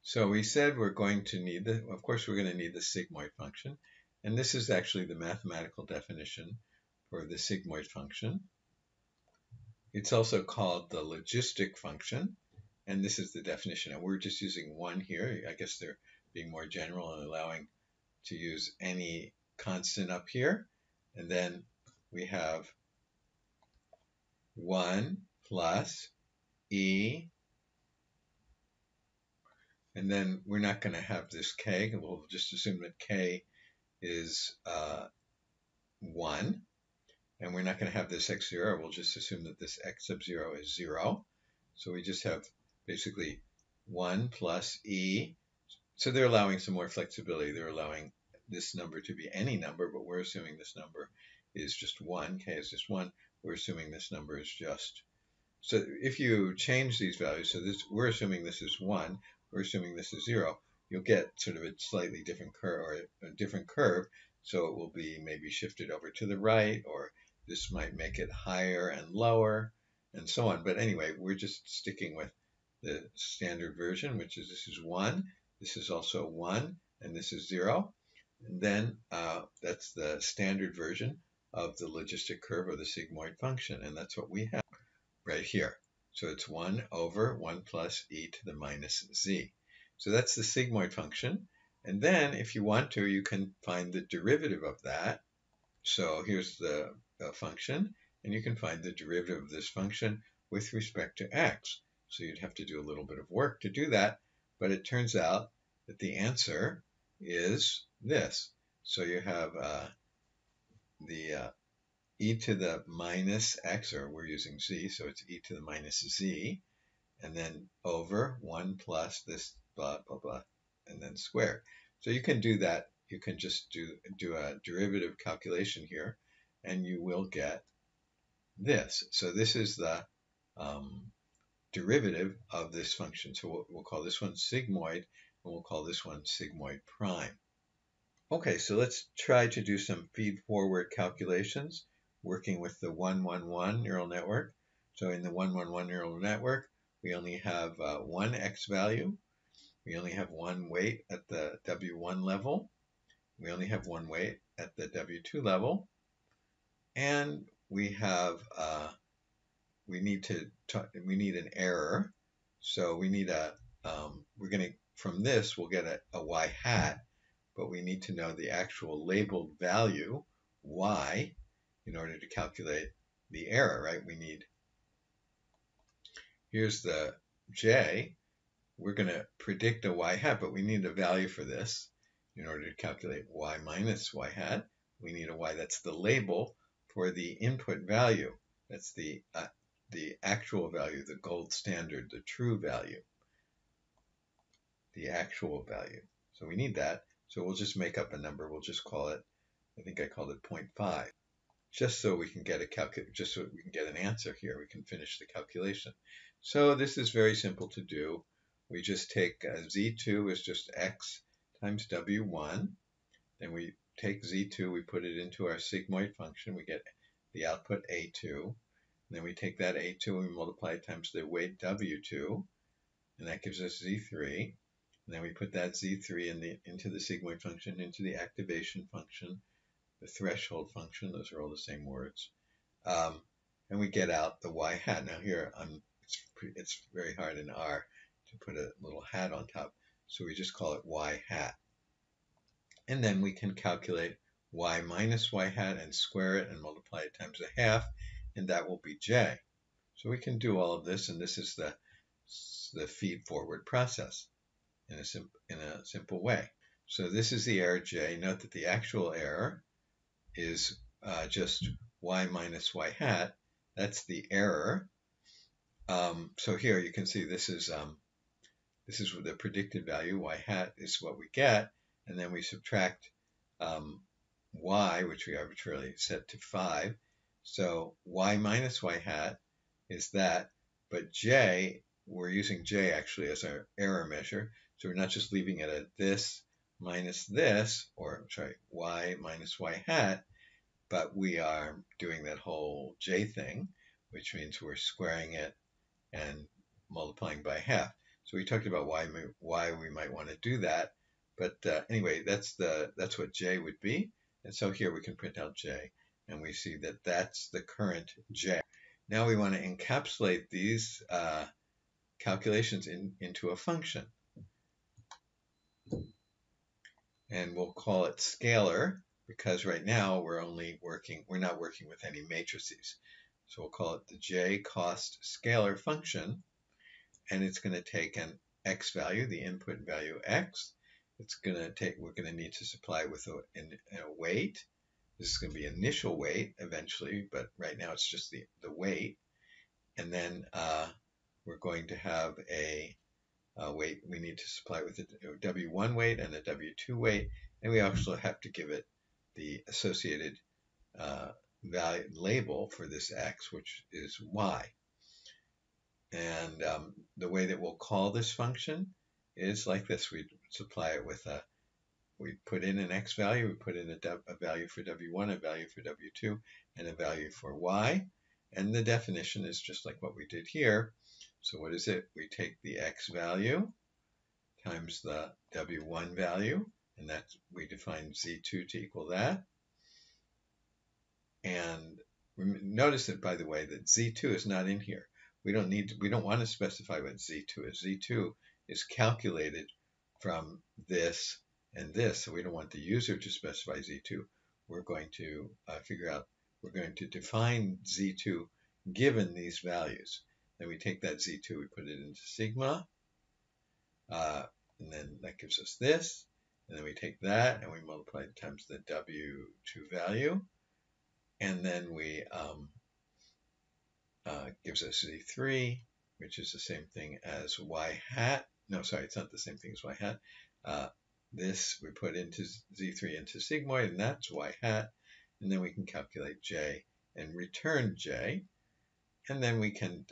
So we said we're going to need of course we're going to need the sigmoid function. And this is actually the mathematical definition for the sigmoid function. It's also called the logistic function. And this is the definition. And we're just using one here. I guess they're being more general and allowing to use any constant up here. And then we have 1 plus e. And then we're not going to have this k. We'll just assume that k is 1. And we're not going to have this x0. We'll just assume that this x sub 0 is 0. So we just have basically 1 plus e. So they're allowing some more flexibility. They're allowing this number to be any number, but we're assuming this number is just 1. K is just 1. We're assuming this number is just... So if you change these values, so this, we're assuming this is 1. We're assuming this is 0. You'll get sort of a slightly different curve, or a different curve. So it will be maybe shifted over to the right, or this might make it higher and lower, and so on. But anyway, we're just sticking with the standard version, which is this is 1, this is also 1, and this is 0. And then that's the standard version of the logistic curve or the sigmoid function, and that's what we have right here. So it's 1 over 1 plus e to the minus z. So that's the sigmoid function. And then if you want to, you can find the derivative of that. So here's the function, and you can find the derivative of this function with respect to x. So you'd have to do a little bit of work to do that, but it turns out that the answer is this. So you have the e to the minus x, or we're using z, so it's e to the minus z, and then over 1 plus this blah, blah, blah, and then squared. So you can do that. You can just do a derivative calculation here, and you will get this. So this is the derivative of this function. So we'll call this one sigmoid, and we'll call this one sigmoid prime. Okay, so let's try to do some feed-forward calculations working with the 1-1-1 neural network. So in the 1-1-1 neural network, we only have one x value. We only have one weight at the W1 level. We only have one weight at the W2 level. And we have, we need an error. So we need from this, we'll get a y hat, but we need to know the actual labeled value, y, in order to calculate the error, right? Here's the j. We're going to predict a y hat, but we need a value for this. In order to calculate y minus y hat, we need a y that's the label for the input value. That's the actual value, the gold standard, the true value, the actual value. So we need that. So we'll just make up a number. We'll just call it, I think I called it 0.5, just so we can get an answer here. We can finish the calculation. So this is very simple to do. We just take z2 is just x times w1. Then we take z2, we put it into our sigmoid function. We get the output a2. And then we take that a2 and we multiply it times the weight w2. And that gives us z3. And then we put that z3 into the sigmoid function, into the activation function, the threshold function. Those are all the same words. And we get out the y hat. Now here, it's very hard in R to put a little hat on top. So we just call it y hat. And then we can calculate y minus y hat and square it and multiply it times a half, and that will be j. So we can do all of this, and this is the feed-forward process in a simple way. So this is the error j. Note that the actual error is just y minus y hat. That's the error. So here you can see this is the predicted value. Y hat is what we get, and then we subtract y, which we arbitrarily set to 5. So y minus y hat is that, but j, we're using j actually as our error measure. So we're not just leaving it at this minus this, or sorry, y minus y hat, but we are doing that whole j thing, which means we're squaring it and multiplying by half. So we talked about why we might want to do that. But anyway, that's what J would be. And so here we can print out J, and we see that that's the current J. Now we want to encapsulate these calculations into a function. And we'll call it scalar, because right now we're not working with any matrices. So we'll call it the J cost scalar function, and it's going to take an x value, the input value x. We're going to need to supply it with a weight. This is going to be initial weight eventually, but right now it's just the weight. And then we're going to have a weight. We need to supply it with a W1 weight and a W2 weight, and we also have to give it the associated value label for this x, which is y. And the way that we'll call this function is like this. We supply it with we put in an x value, we put in a value for W1, a value for W2, and a value for y. And the definition is just like what we did here. So what is it? We take the x value times the W1 value, and we define Z2 to equal that. And notice that, by the way, that Z2 is not in here. We don't want to specify what Z2 is. Z2 is calculated from this and this, so we don't want the user to specify Z2. We're going to we're going to define Z2 given these values. Then we take that Z2, we put it into sigma, and then that gives us this. And then we take that and we multiply it times the W2 value. And then we gives us Z3, which is the same thing as y hat. No, sorry, it's not the same thing as y hat. This we put into Z3 into sigmoid, and that's y hat. And then we can calculate J and return J. And then we can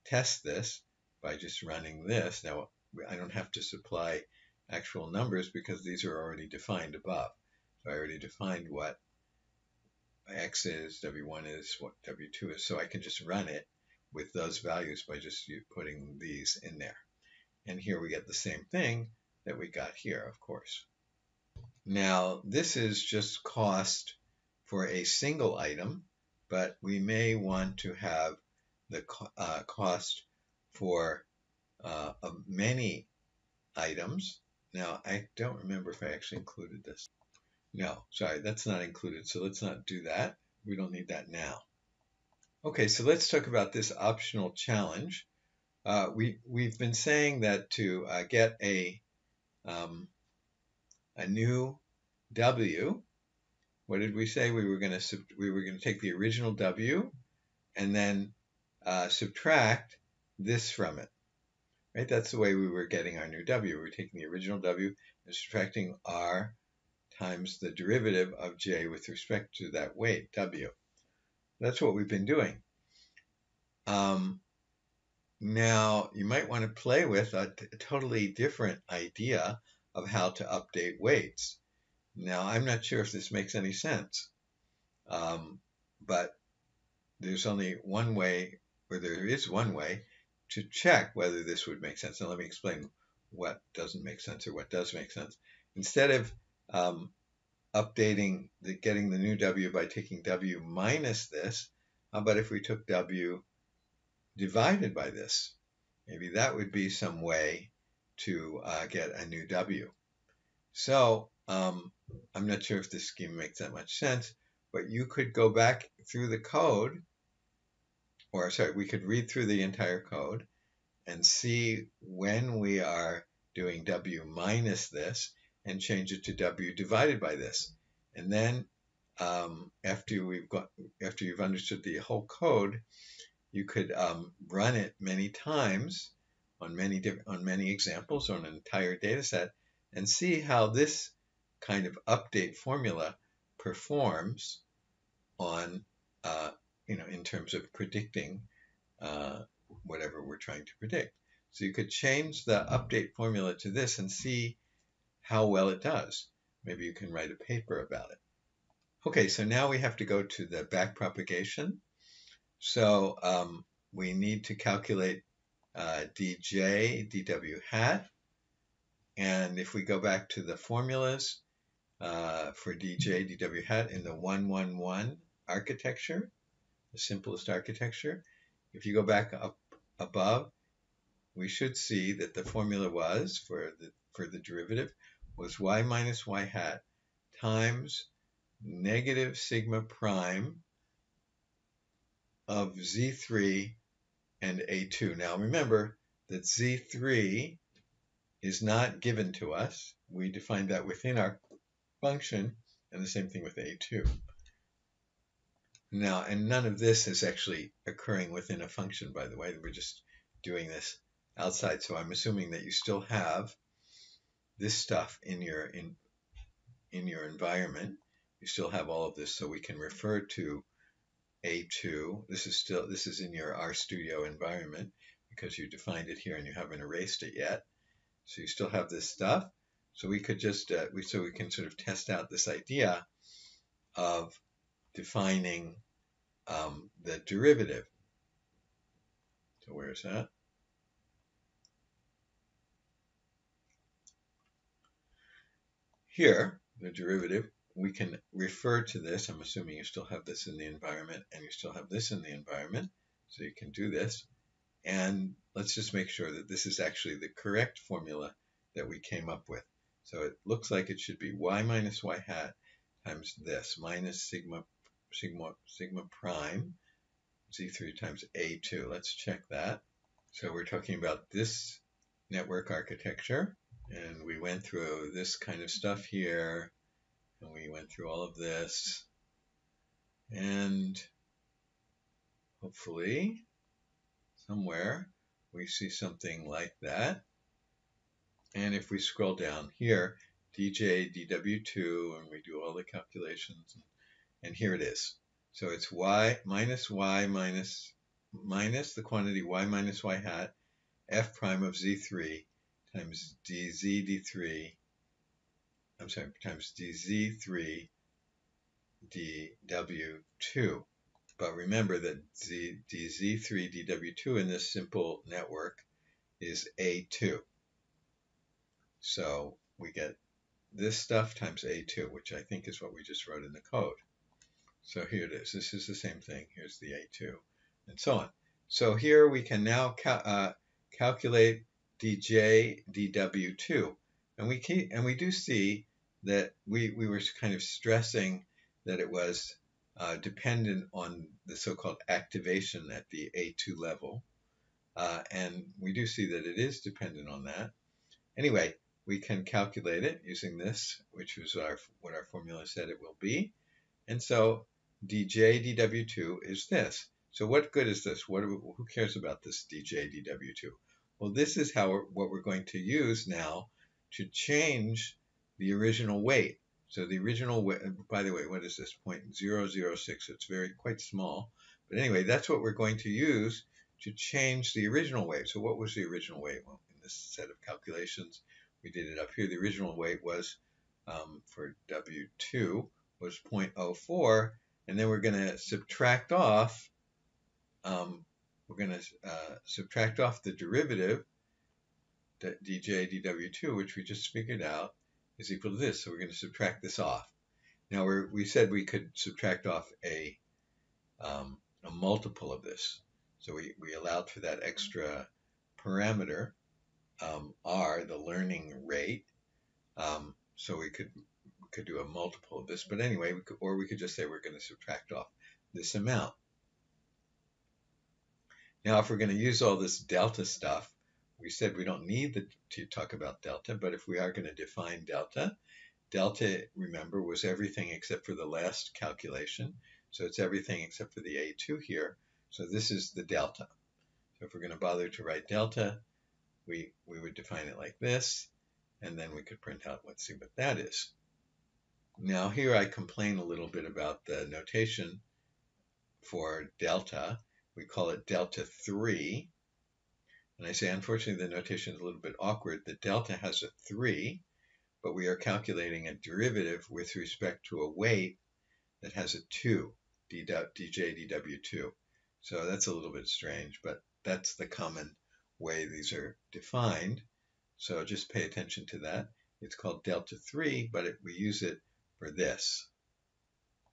test this by just running this. Now, I don't have to supply actual numbers because these are already defined above. So I already defined what x is, W1 is, what W2 is. So I can just run it with those values by just putting these in there. And here we get the same thing that we got here, of course. Now, this is just cost for a single item, but we may want to have the cost for many items. Now, I don't remember if I actually included this. No, sorry, that's not included, so let's not do that. We don't need that now. Okay, so let's talk about this optional challenge. We've been saying that to get a new W, what did we say? We were going to take the original W and then subtract this from it. Right? That's the way we were getting our new W. We were taking the original W and subtracting R times the derivative of J with respect to that weight, W. That's what we've been doing. Now, you might want to play with a totally different idea of how to update weights. Now, I'm not sure if this makes any sense, but there's only one way, or there is one way, to check whether this would make sense. Now, let me explain what doesn't make sense or what does make sense. Instead of getting the new W by taking W minus this, how about if we took W divided by this? Maybe that would be some way to get a new W. So I'm not sure if this scheme makes that much sense, but you could go back through the code, or sorry, we could read through the entire code and see when we are doing W minus this and change it to W divided by this. And then after you've understood the whole code, you could run it many times on many examples on an entire data set and see how this kind of update formula performs on in terms of predicting whatever we're trying to predict. So you could change the update formula to this and see how well it does. Maybe you can write a paper about it. Okay, so now we have to go to the back propagation. So we need to calculate dj dw hat. And if we go back to the formulas for dj dw hat in the 111 architecture, the simplest architecture, if you go back up above, we should see that the formula was for the derivative was y minus y hat times negative sigma prime of z3 and a2. Now remember that z3 is not given to us. We defined that within our function, and the same thing with a2. Now, and none of this is actually occurring within a function, by the way. We're just doing this outside. So I'm assuming that you still have this stuff in your environment. You still have all of this, so we can refer to A2. This is in your RStudio environment because you defined it here and you haven't erased it yet. So you still have this stuff. So we could just so we can sort of test out this idea of defining the derivative. So where's that? Here, the derivative, we can refer to this. I'm assuming you still have this in the environment and you still have this in the environment. So you can do this. And let's just make sure that this is actually the correct formula that we came up with. So it looks like it should be y minus y hat times this, minus sigma prime, z3 times a2. Let's check that. So we're talking about this network architecture. And we went through this kind of stuff here, and we went through all of this, and hopefully somewhere we see something like that. And if we scroll down here, dj dw2, and we do all the calculations, and here it is. So it's y minus the quantity y minus y hat f prime of z3 times dz d3, I'm sorry, times dz3 dw2. But remember that dz3 dw2 in this simple network is a2. So we get this stuff times a2, which I think is what we just wrote in the code. So here it is. This is the same thing. Here's the a2, and so on. So here we can now calculate dj dw2, and we do see that we were kind of stressing that it was dependent on the so-called activation at the a2 level, and we do see that it is dependent on that. Anyway, we can calculate it using this, which was what our formula said it will be, and so dj dw2 is this. So what good is this? Who cares about this dj dw2? Well, this is what we're going to use now to change the original weight. So the original weight, by the way, what is this? 0.006. It's quite small. But anyway, that's what we're going to use to change the original weight. So what was the original weight? Well, in this set of calculations, we did it up here. The original weight was, for W2, was 0.04. And then we're going to subtract off, the derivative, that dj dw2, which we just figured out, is equal to this. So we're going to subtract this off. Now we said we could subtract off a multiple of this. So we allowed for that extra parameter, r, the learning rate. So we could do a multiple of this. But anyway, we could just say we're going to subtract off this amount. Now, if we're going to use all this delta stuff, we said we don't need to talk about delta, but if we are going to define delta, remember, was everything except for the last calculation. So it's everything except for the A2 here. So this is the delta. So if we're going to bother to write delta, we would define it like this, and then we could print out, let's see what that is. Now here I complain a little bit about the notation for delta. We call it delta 3. And I say, unfortunately, the notation is a little bit awkward. The delta has a 3, but we are calculating a derivative with respect to a weight that has a 2, dj dw2. So that's a little bit strange, but that's the common way these are defined. So just pay attention to that. It's called delta 3, but we use it for this.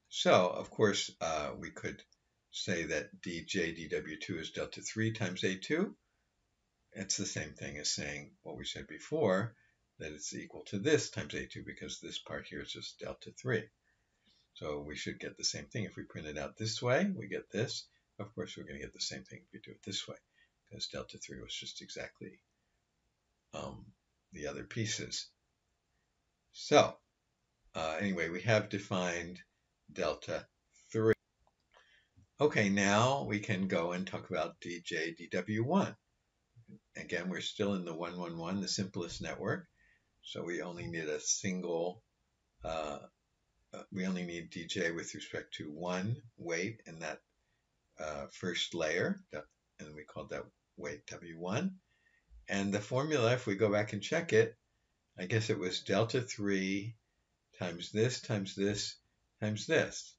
So, of course, we could say that dj dw2 is delta 3 times a2. It's the same thing as saying what we said before, that it's equal to this times a2, because this part here is just delta 3. So we should get the same thing. If we print it out this way, we get this. Of course, we're going to get the same thing if we do it this way, because delta 3 was just exactly the other pieces. So anyway, we have defined delta 3. Okay, now we can go and talk about dj dw1. Again, we're still in the 1-1-1, the simplest network. So we only need a single, we only need dj with respect to one weight in that first layer, and we called that weight w1. And the formula, if we go back and check it, I guess it was delta 3 times this times this times this.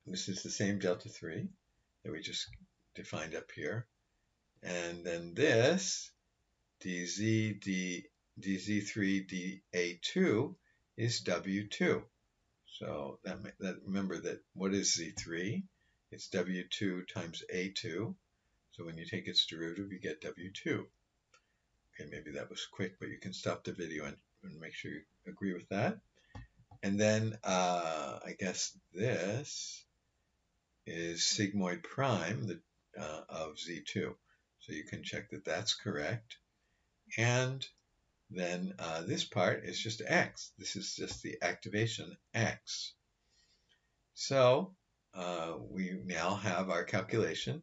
This is the same delta 3 that we just defined up here. And then this dz3 dA2 is W2. So remember that what is Z3? It's W2 times A2. So when you take its derivative, you get W2. Okay, maybe that was quick, but you can stop the video and make sure you agree with that. And then I guess this is sigmoid prime of Z2. So you can check that that's correct. And then this part is just X. This is just the activation X. So we now have our calculation.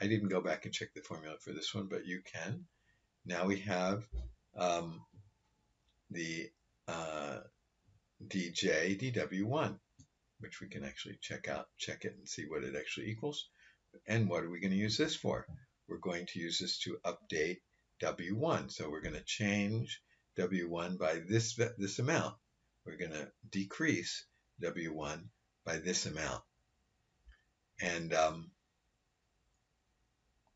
I didn't go back and check the formula for this one, but you can. Now we have the dj dw1, which we can actually check it and see what it actually equals. And what are we going to use this for? We're going to use this to update W1. So we're going to change W1 by this amount. We're going to decrease W1 by this amount. And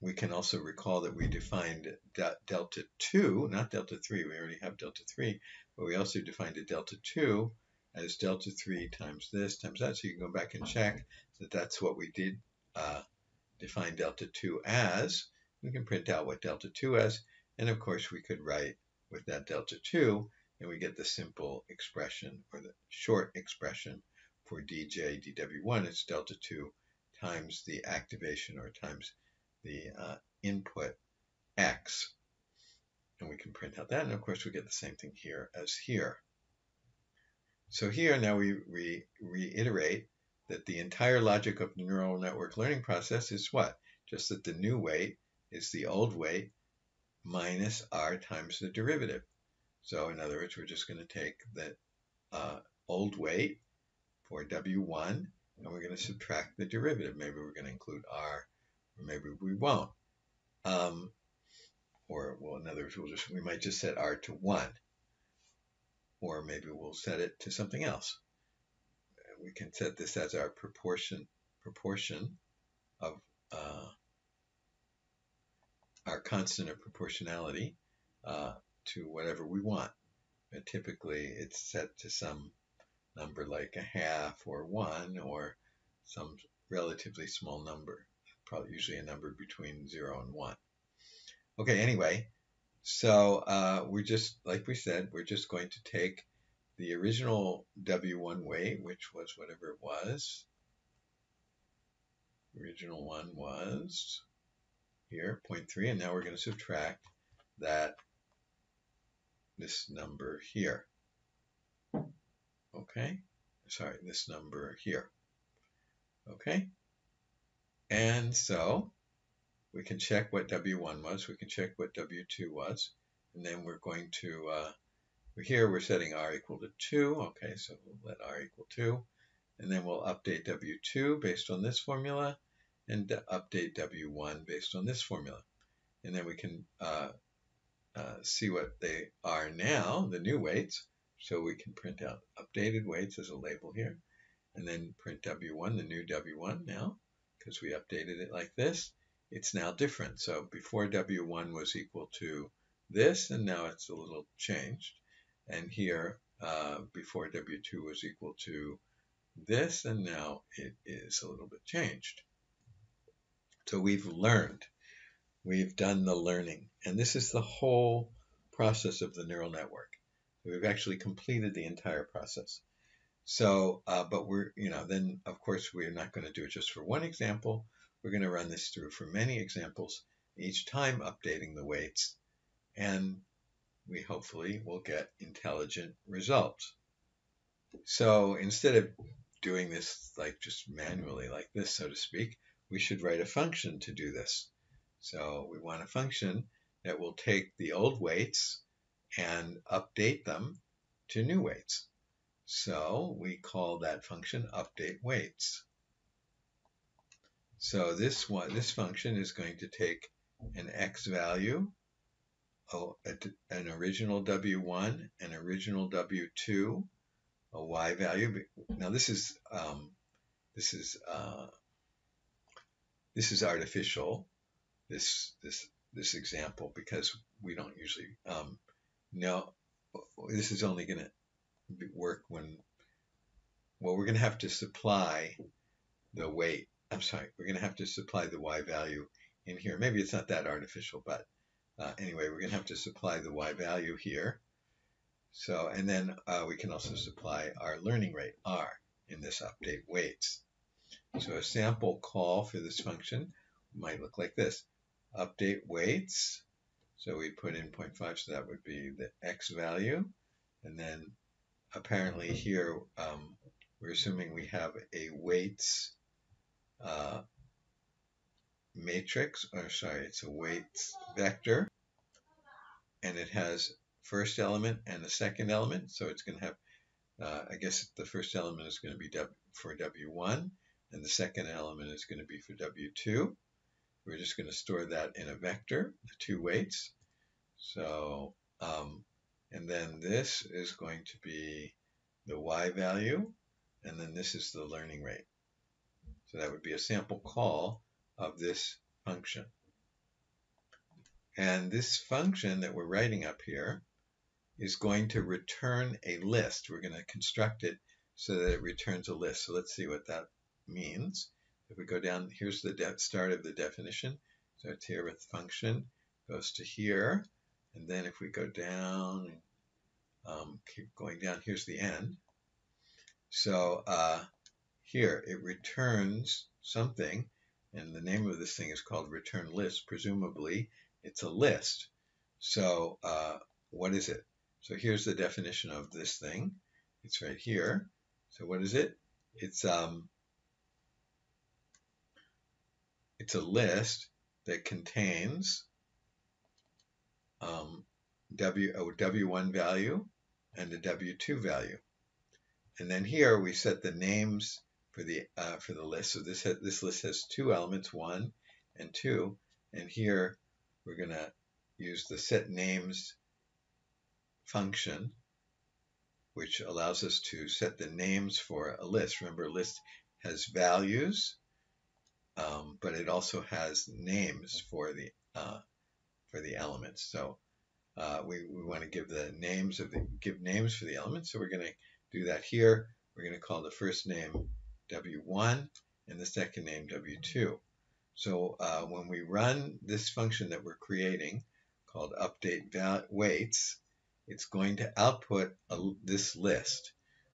we can also recall that we defined delta 2, not delta 3. We already have delta 3, but we also defined a delta 2 as delta 3 times this times that. So you can go back and check that that's what we did define delta 2 as. We can print out what delta 2 is, and of course we could write with that delta 2, and we get the simple expression, or the short expression for dj dw1. It's delta 2 times the activation, or times the input x. And we can print out that, and of course we get the same thing here as here. So here now we reiterate that the entire logic of the neural network learning process is what? Just that the new weight is the old weight minus r times the derivative. So in other words, we're just going to take the old weight for W1, and we're going to subtract the derivative. Maybe we're going to include r, or maybe we won't. Or, well, in other words, we might just set r to 1. Or maybe we'll set it to something else. We can set this as our proportion of our constant of proportionality to whatever we want. And typically it's set to some number like a half or 1, or some relatively small number, probably usually a number between 0 and 1. Okay, anyway, so we're just, like we said, we're just going to take the original W1 weight, which was whatever it was. The original one was here, 0.3, and now we're going to subtract that, this number here. Okay, sorry, this number here. Okay, and so we can check what W1 was, we can check what W2 was, and then we're going to, here we're setting r equal to 2, okay, so we'll let r equal 2, and then we'll update W2 based on this formula, and update W1 based on this formula. And then we can see what they are now, the new weights. So we can print out updated weights as a label here, and then print W1, the new W1 now, because we updated it like this. it's now different. So before W1 was equal to this, and now it's a little changed. And here, before W2 was equal to this, and now it is a little bit changed. So we've learned. We've done the learning. And this is the whole process of the neural network. We've actually completed the entire process. So, but then of course we're not going to do it just for one example. We're going to run this through for many examples, each time updating the weights, and we hopefully will get intelligent results. So instead of doing this like just manually like this, so to speak, we should write a function to do this. So we want a function that will take the old weights and update them to new weights. So we call that function update weights. So this function is going to take an x value, an original W1, an original W2, a y value. Now this is artificial. This example, because we don't usually know. This is only going to work when, well, we're going to have to supply the weight. I'm sorry, we're going to have to supply the y value in here. Maybe it's not that artificial, but anyway, we're going to have to supply the y value here. So, and then we can also supply our learning rate, r, in this update weights. So a sample call for this function might look like this. Update weights. So we put in 0.5, so that would be the x value. And then apparently here, we're assuming we have a weights matrix, or sorry, it's a weights vector, and it has first element and a second element. So it's going to have, I guess the first element is going to be for W1, and the second element is going to be for W2. We're just going to store that in a vector, the two weights. So, and then this is going to be the y value, and then this is the learning rate. So that would be a sample call of this function. And this function that we're writing up here is going to return a list. We're going to construct it so that it returns a list. So let's see what that means. If we go down, here's the start of the definition. So it's here with function, goes to here. And then if we go down, keep going down, here's the end. So here it returns something, and the name of this thing is called return list. Presumably it's a list. So what is it? So here's the definition of this thing. It's right here. So what is it? It's a list that contains a W1 value and a W2 value. And then here we set the names for the list. So this list has two elements, 1 and 2. And here we're going to use the set names function, which allows us to set the names for a list. Remember, a list has values, but it also has names for the elements. So we want to give names for the elements. So we're going to do that here. We're going to call the first name W1 and the second name W2. So when we run this function that we're creating called update weights, it's going to output this list.